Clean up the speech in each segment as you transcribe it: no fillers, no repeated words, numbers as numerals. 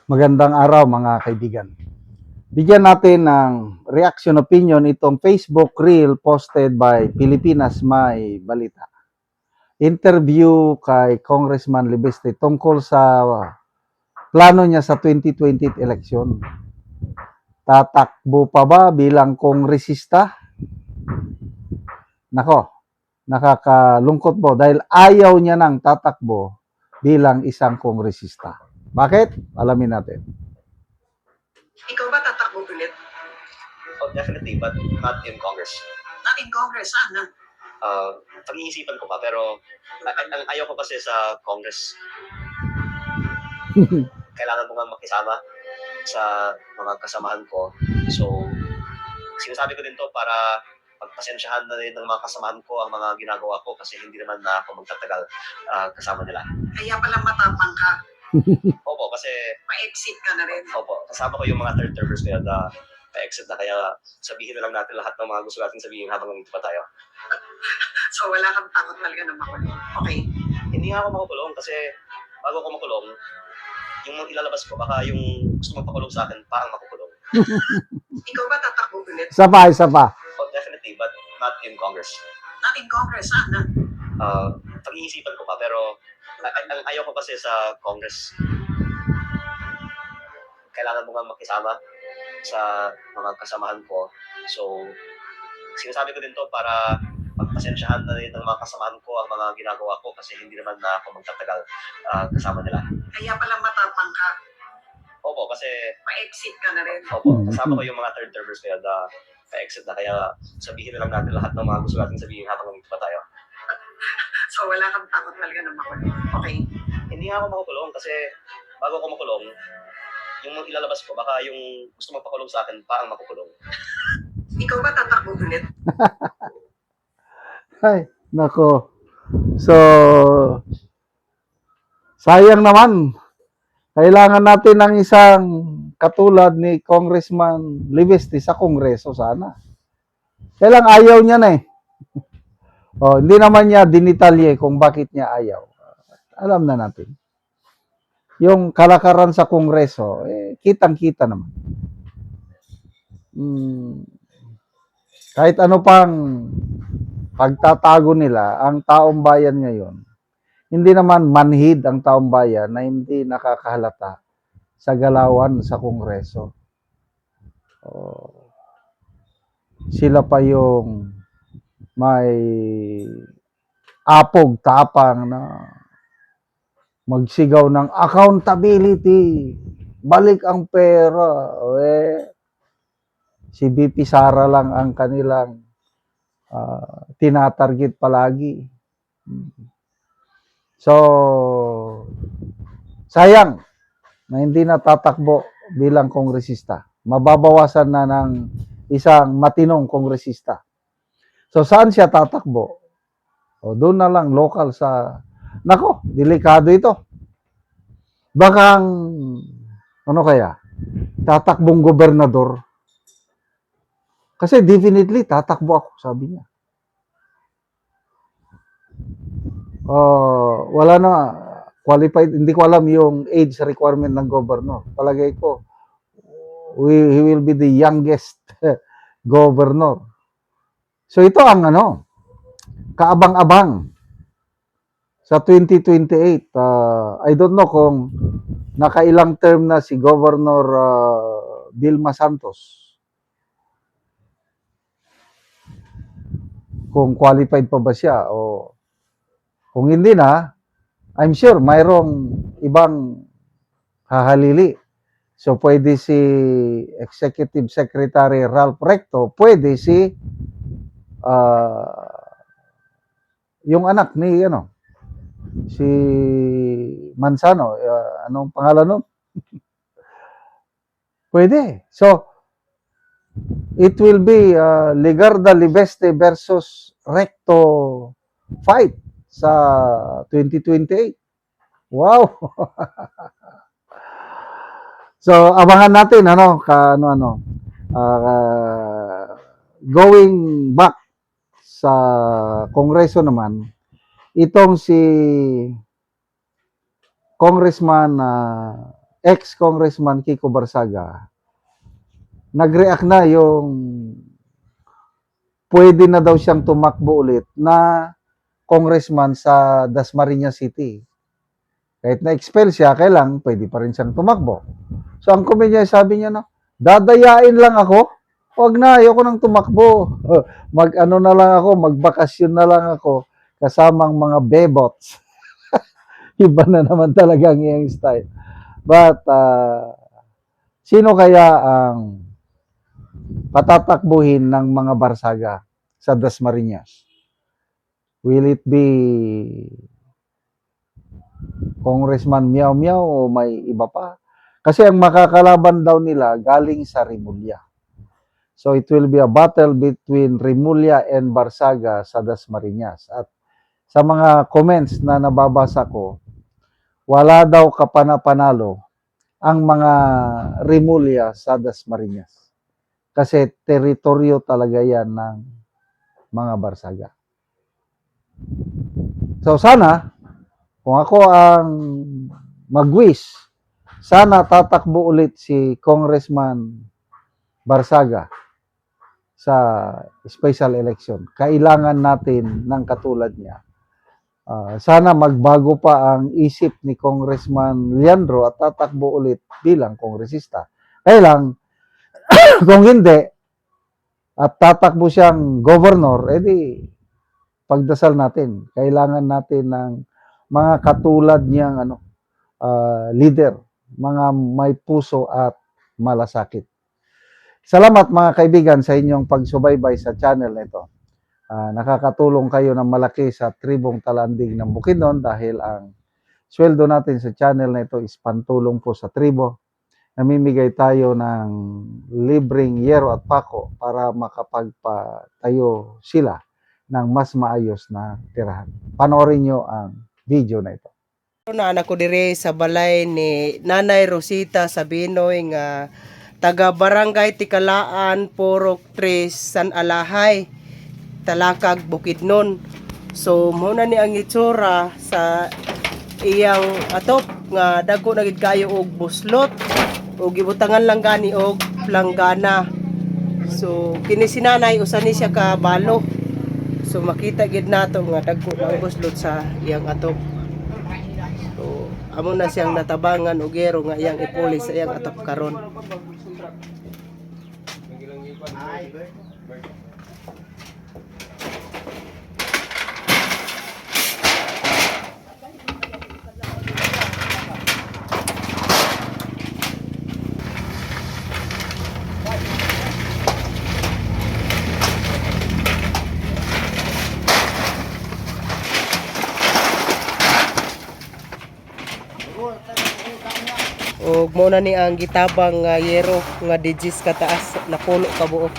Magandang araw mga kaibigan. Bigyan natin ng reaction opinion itong Facebook reel posted by Pilipinas May Balita. Interview kay Congressman Libeste tungkol sa plano niya sa 2020 election. Tatakbo pa ba bilang kongresista? Nako, nakakalungkot po dahil ayaw niya nang tatakbo bilang isang kongresista. Bakit? Alamin natin. Ikaw ba tatakbo ulit? Oh, definitely, but not in Congress. Not in Congress, sana. Pag-iisipan ko pa, pero ang ayaw ko kasi sa Congress. Kailangan mo nga makisama sa mga kasamahan ko. So, sinasabi ko din to para pagpasensyahan na rin ng mga kasamahan ko ang mga ginagawa ko kasi hindi naman na ako magtatagal kasama nila. Kaya pala matapang ka. Opo, kasi Pa-exit ka na rin. opo, kasama ko yung mga third termers kaya na pa-exit na. Kaya sabihin na lang natin lahat ng mga gusto natin sabihin habang nandito pa tayo. So wala kang takot talaga na makulong. Okay. Hindi nga ako makukulong kasi bago ako makulong, yung ilalabas ko, baka yung gusto magpakulong sa akin, pa ang makukulong. Ikaw ba tatakbo ulit? Isa pa. Oh, definitely, but not in Congress. Not in Congress, sana. Pag-iisipan ko pa, pero ang ayaw ko kasi sa Congress. Kailangan mo nga makisama sa mga kasamahan ko. So, sinasabi ko din to para pagpasensyahan na rin ng mga kasamahan ko ang mga ginagawa ko kasi hindi naman na ako magtatagal kasama nila. Kaya pala matapang ka. Opo, kasi Pa-exit ka na rin. opo, kasama ko yung mga third termers kaya na pa-exit na. Kaya sabihin na lang natin lahat ng mga gusto natin sabihin habang nandito pa tayo. So wala kang takot talaga na makulong. Okay. Hindi nga ako makukulong kasi bago ako makulong, yung ilalabas ko, baka yung gusto magpakulong sa akin, pa ang makukulong. Ikaw ba tatakbo ulit? Ay, nako. So, sayang naman. Kailangan natin ng isang katulad ni Congressman Libeste sa Kongreso sana. Kailang ayaw niya na eh. Hindi naman niya dinitalye kung bakit niya ayaw. Alam na natin. Yung kalakaran sa Kongreso, kitang-kita naman. Kahit ano pang pagtatago nila, ang taong bayan ngayon, hindi naman manhid ang taong bayan na hindi nakakahalata sa galawan sa Kongreso. Sila pa yung may apog tapang na magsigaw ng accountability, balik ang pera. Si BP Sara lang ang kanilang tinatarget palagi. So, sayang na hindi natatakbo bilang kongresista. Mababawasan na ng isang matinong kongresista. So, saan siya tatakbo? Doon na lang, local sa... Nako, delikado ito. Bakang, ano kaya? Tatakbong gobernador. Kasi definitely, tatakbo ako, sabi niya. Wala na, qualified, hindi ko alam yung age requirement ng governor. Palagay ko, he will be the youngest governor. So ito ang kaabang-abang sa 2028. I don't know kung nakailang term na si Governor Vilma Santos. Kung qualified pa ba siya o kung hindi na, I'm sure mayroong ibang hahalili. So pwede si Executive Secretary Ralph Recto, pwede si yung anak ni si Mansano, anong pangalan nun? Pwede. So it will be Legarda Libeste versus Recto fight sa 2028. Wow. So abangan natin going back sa Kongreso naman, itong si Congressman ex-congressman Kiko Barsaga, nag-react na yung pwede na daw siyang tumakbo ulit na congressman sa Dasmariñas City. Kahit na-expel siya, kailang pwede pa rin siyang tumakbo. So ang komedya, sabi niya na, dadayain lang ako. Huwag na, ayoko nang tumakbo. Mag-ano na lang ako, magbakasyon na lang ako kasamang mga bebots. Iba na naman talaga ang iyang style. But, sino kaya ang patatakbuhin ng mga Barsaga sa Dasmariñas? Will it be Congressman Miao Miao o may iba pa? Kasi ang makakalaban daw nila galing sa Rimulya. So it will be a battle between Rimulya and Barsaga sa Dasmariñas. At sa mga comments na nababasa ko, wala daw kapanapanalo ang mga Rimulya sa Dasmariñas. Kasi teritoryo talaga yan ng mga Barsaga. So sana, kung ako ang mag-wish, sana tatakbo ulit si Congressman Barsaga sa special election. Kailangan natin ng katulad niya. Sana magbago pa ang isip ni Congressman Leandro at tatakbo ulit bilang kongresista. Kaya lang, kung hindi, at tatakbo siyang governor, edi pagdasal natin. Kailangan natin ng mga katulad niyang leader, mga may puso at malasakit. Salamat mga kaibigan sa inyong pagsubaybay sa channel nito. Nakakatulong kayo ng malaki sa tribong Talanding ng Bukidnon dahil ang sweldo natin sa channel na ito is pantulong po sa tribo. Namimigay tayo ng libreng yero at pako para makapagpatayo sila ng mas maayos na tirahan. Panoorin nyo ang video na ito. Na anak ko dire sa balay ni Nanay Rosita Sabinoy nga taga Barangay Tikalaan, Purok 3, San Alahay, Talakag, Bukidnon. So muna ni ang itsura sa iyang atop nga dagko na gid kayo og buslot o gibutangan lang gani og planggana. So kini si nanay usa ni siya ka balo. So makita gid nato nga dagko na buslot sa iyang atop. So amo na siyang natabangan og gero nga iyang ipuli sa iyang atop karon. Og mo na ni ang gitabang nga yero nga digis kataas na puno ka buo.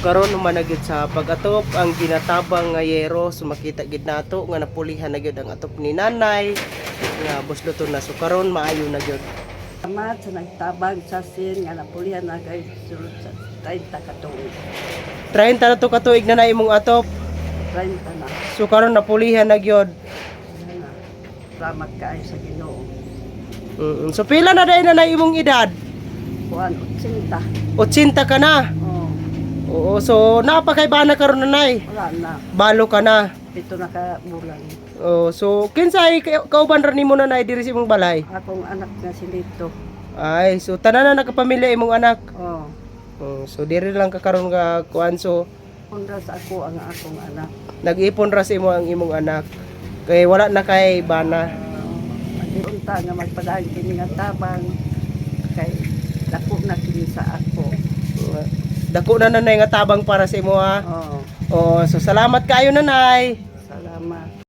Karon naman na gyud sa pag-atop ang ginatabang nga yero, so makita gid nato nga napulihan na gyud ang atop ni nanay nga busluton na, so karon maayo na gyud. Salamat sa nagtabang sa sin nga napulihan na kay sulod sa 30 ka tuig. 30 na to ka tuig na imong atop, 30 na. so karon napulihan na gyud. Yan na. Salamat kaayo sa Ginoo. So pila na dai na imong edad? Kuan 80. 80 ka na. Oo, so napakay bana karon nanay. Wala na. Balo ka na. Pito na ka bulan. Oh, so kinsay kauban ra nimo nanay diri sa imong balay? Akong anak nga si Lito. Ay, so tanan na nakapamilya imong anak. Oh. Oh, so diri lang ka karon nga kuan, so Undra sa ako ang akong anak. nag-ipon ra sa imo ang imong anak. Kay wala na kay bana. Unta nga magpadaan kini nga tabang kay dako na kini sa ako. Dako na nanay nga tabang para sa imo ha. Oh. Oh, so salamat kayo nanay. Salamat.